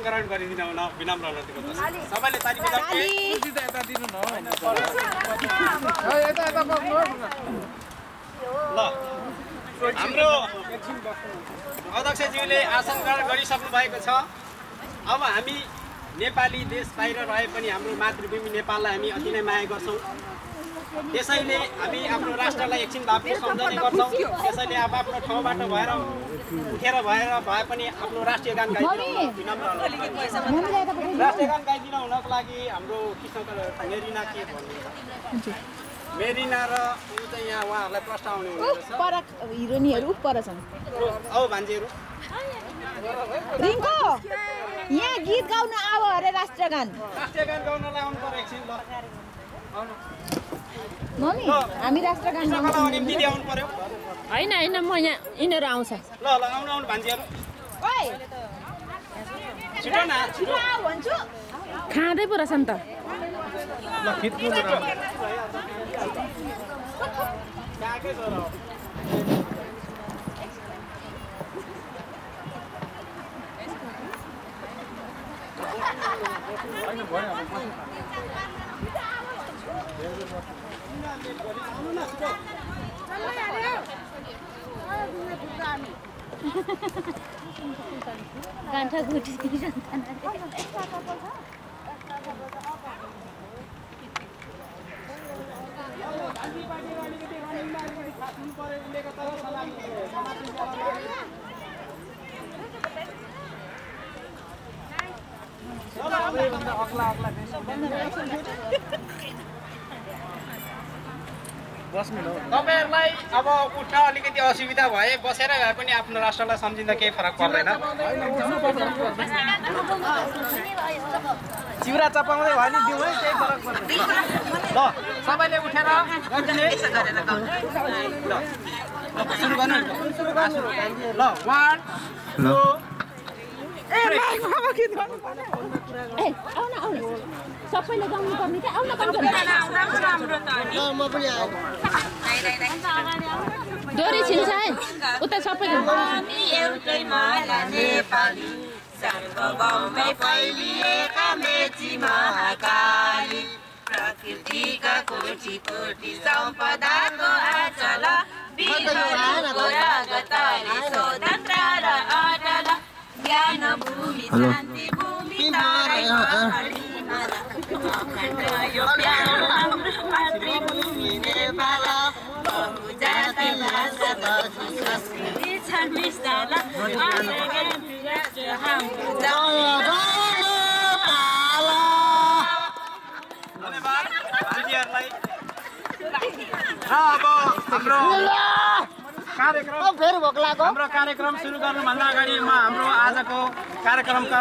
ग्रहण गरिदिनु हुन विनम्र अनुरोध गर्दछु सबैले ताली बजाउनु यता दिनु न ल हाम्रो अध्यक्षज्यूले आसन ग्रहण गरिसक्नु भएको छ अब हामी नेपाली देश बाहिर रहे पनि हाम्रो मातृभूमि नेपाललाई हामी अति नै माया गर्छौं त्यसैले हामी आफ्नो राष्ट्रलाई एकछिन बापु सम्झने गर्छौं त्यसैले अब आफ्नो ठाउँबाट भएर उठेर भए पनि आफ्नो राष्ट्रिय गान गाइदिनु विनम्र राष्ट्रिय गान गाइदिनु हुनको लागि हाम्रो कृष्ण मेरिना के भन्नुहुन्छ मेरिना र उ चाहिँ यहाँ उहाँहरूलाई प्रस्ताव आउने हुनुहुन्छ पर हिरोइनहरु पर छन् औ भान्जीहरु रिङ्को यहाँ गीत गाउन आऊ अरे राष्ट्रिय गान गाउनलाई आउनु पर्यो एकछिन ल आउनु मम्मी हामी राष्ट्रिय गान गाउन दिदी आउनु पर्यो हैन हैन म यहाँ इनेर आउँछ ल आउनु भान्जीहरु ओइ छिटो न छिटो आऊ भन्छु खाँदै पो रहेछ नि त ल खिच्नु र काके छ र हैन भयो गान्ठा गुटी तपाईहरुलाई अब उठ्न अलिकति असुविधा भए बसेर भए पनि आफ्नो राष्ट्रलाई सम्झिँदा केही फरक पर्दैन चिउरा चपाउँदै भयो नि दिउँ है केही फरक पर्दैन ल सबैले उठेर गर्दिने ल सुरु गर्नु ल 1 2 ए आउन सबैले गाउनु पर्ने के आउन पर्छ म पनि आए डोरी छिन्छ है उता सबैले हामी एउटै माला नेपाली सर्वभौमै फैलिएका मेची महाकाली प्रकृतिका कोटि कोटि सम्पदाको अचल वीरहरूको रगतले स्वतन्त्र र अटल ज्ञान भूमि शान्ति भूमि तारै अखण्ड यो प्यारो हाम्रो मातृभूमि नेपाल बहुजाति भाषा बहु संस्कृति छ मिसाल राष्ट्र हाम्रो धन्यवाद दिदीहरुलाई र अब हाम्रो कार्यक्रम फेरि भोक लाग्यो हाम्रो कार्यक्रम सुरु गर्नुभन्दा अगाडि म हाम्रो आजको कार्यक्रमका